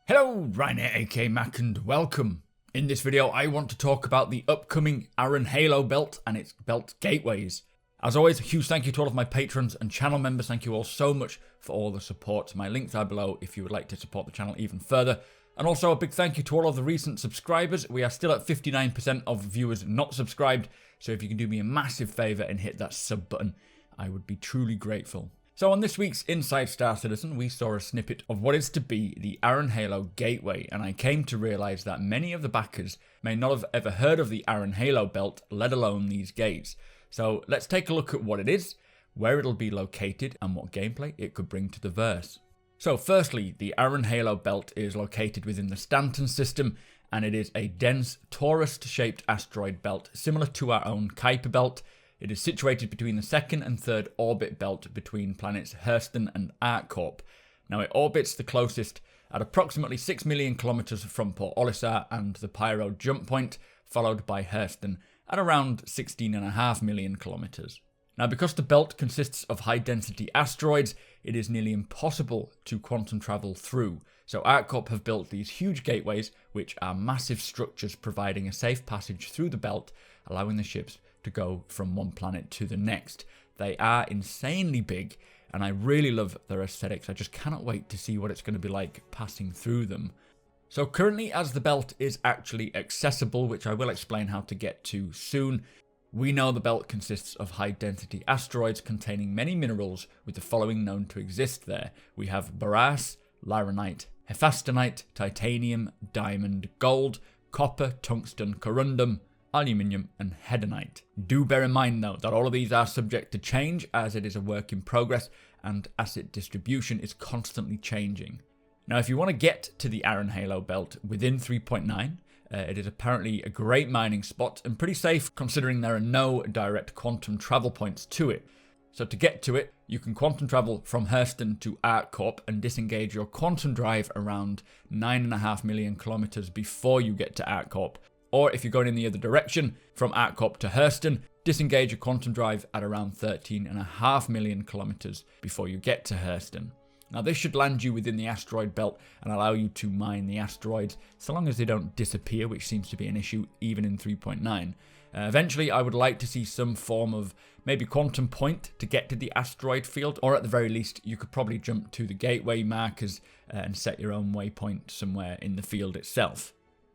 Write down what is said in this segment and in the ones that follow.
Hello, Rainer aka Mac, and welcome. In this video I want to talk about the upcoming Aaron Halo belt and its belt gateways. As always, a huge thank you to all of my patrons and channel members. Thank you all so much for all the support. My links are below if you would like to support the channel even further. And also a big thank you to all of the recent subscribers. We are still at 59% of viewers not subscribed, so if you can do me a massive favour and hit that sub button, I would be truly grateful. So on this week's Inside Star Citizen, we saw a snippet of what is to be the Aaron Halo Gateway, and I came to realise that many of the backers may not have ever heard of the Aaron Halo belt, let alone these gates. So let's take a look at what it is, where it'll be located, and what gameplay it could bring to the verse. So firstly, the Aaron Halo belt is located within the Stanton system, and it is a dense, torus-shaped asteroid belt, similar to our own Kuiper belt. It is situated between the second and third orbit belt between planets Hurston and ArcCorp. Now it orbits the closest at approximately 6 million kilometers from Port Olisar and the Pyro jump point, followed by Hurston at around 16.5 million kilometers. Now because the belt consists of high density asteroids, it is nearly impossible to quantum travel through. So ArcCorp have built these huge gateways, which are massive structures providing a safe passage through the belt, allowing the ships to go from one planet to the next. They are insanely big, and I really love their aesthetics. I just cannot wait to see what it's going to be like passing through them. So currently, as the belt is actually accessible, which I will explain how to get to soon, we know the belt consists of high density asteroids containing many minerals, with the following known to exist there. We have borax, lyranite, hephaestonite, titanium, diamond, gold, copper, tungsten, corundum, aluminium and hedonite. Do bear in mind though that all of these are subject to change, as it is a work in progress and asset distribution is constantly changing. Now if you want to get to the Aaron Halo belt within 3.9, it is apparently a great mining spot and pretty safe considering there are no direct quantum travel points to it. So to get to it, you can quantum travel from Hurston to ArcCorp and disengage your quantum drive around 9.5 million kilometers before you get to ArcCorp. Or if you're going in the other direction, from ArcCorp to Hurston, disengage a quantum drive at around 13.5 million kilometers before you get to Hurston. Now this should land you within the asteroid belt and allow you to mine the asteroids, so long as they don't disappear, which seems to be an issue even in 3.9. Eventually I would like to see some form of maybe quantum point to get to the asteroid field, or at the very least you could probably jump to the gateway markers and set your own waypoint somewhere in the field itself.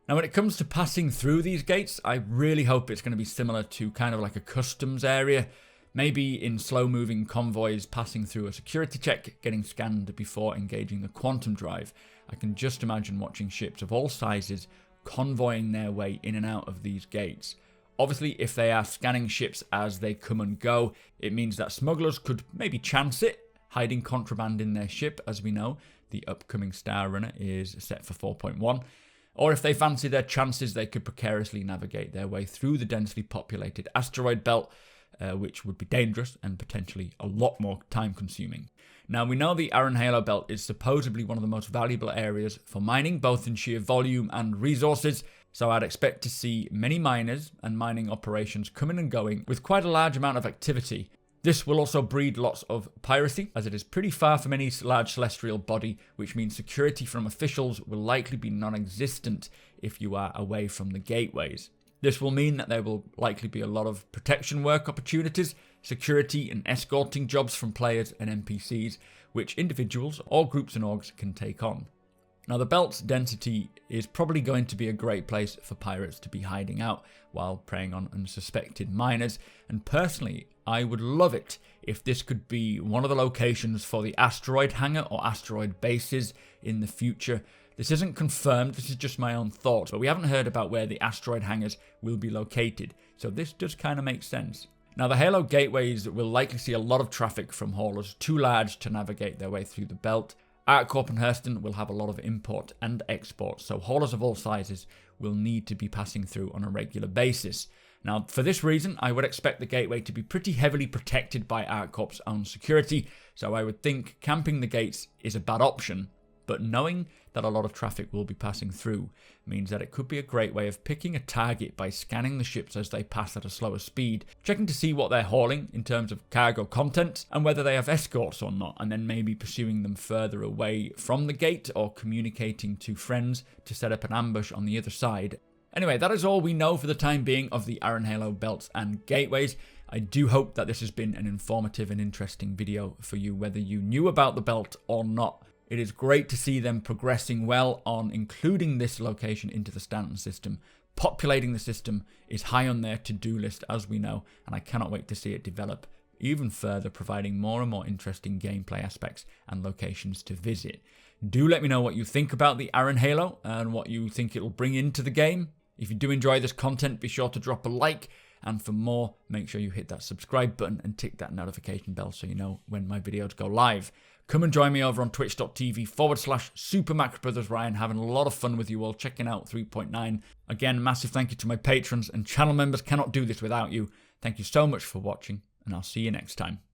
Now when it comes to passing through these gates, I really hope it's going to be similar to kind of like a customs area, maybe in slow moving convoys passing through a security check, getting scanned before engaging the quantum drive. I can just imagine watching ships of all sizes convoying their way in and out of these gates. Obviously if they are scanning ships as they come and go, it means that smugglers could maybe chance it, hiding contraband in their ship. As we know, the upcoming Star Runner is set for 4.1. Or if they fancy their chances, they could precariously navigate their way through the densely populated asteroid belt, which would be dangerous and potentially a lot more time consuming. Now we know the Aaron Halo belt is supposedly one of the most valuable areas for mining, both in sheer volume and resources, so I'd expect to see many miners and mining operations coming and going with quite a large amount of activity. This will also breed lots of piracy, as it is pretty far from any large celestial body, which means security from officials will likely be non-existent if you are away from the gateways. This will mean that there will likely be a lot of protection work opportunities, security and escorting jobs from players and NPCs, which individuals or groups and orgs can take on. Now the belt's density is probably going to be a great place for pirates to be hiding out while preying on unsuspected miners, and personally I would love it if this could be one of the locations for the asteroid hangar or asteroid bases in the future. This isn't confirmed, this is just my own thoughts, but we haven't heard about where the asteroid hangars will be located, so this does kind of make sense. Now the Halo gateways will likely see a lot of traffic from haulers too large to navigate their way through the belt. ArcCorp and Hurston will have a lot of import and export, so haulers of all sizes will need to be passing through on a regular basis. Now, for this reason, I would expect the gateway to be pretty heavily protected by ArcCorp's own security, so I would think camping the gates is a bad option. but knowing that a lot of traffic will be passing through means that it could be a great way of picking a target by scanning the ships as they pass at a slower speed, checking to see what they're hauling in terms of cargo content and whether they have escorts or not, and then maybe pursuing them further away from the gate or communicating to friends to set up an ambush on the other side. Anyway, that is all we know for the time being of the Aaron Halo belts and gateways. I do hope that this has been an informative and interesting video for you, whether you knew about the belt or not. It is great to see them progressing well on including this location into the Stanton system. Populating the system is high on their to-do list, as we know, and I cannot wait to see it develop even further, providing more and more interesting gameplay aspects and locations to visit. Do let me know what you think about the Aaron Halo and what you think it'll bring into the game. If you do enjoy this content, be sure to drop a like, and for more, make sure you hit that subscribe button and tick that notification bell so you know when my videos go live. Come and join me over on twitch.tv/supermacbrothers, where I'm having a lot of fun with you all, checking out 3.9. Again, massive thank you to my patrons and channel members. Cannot do this without you. Thank you so much for watching, and I'll see you next time.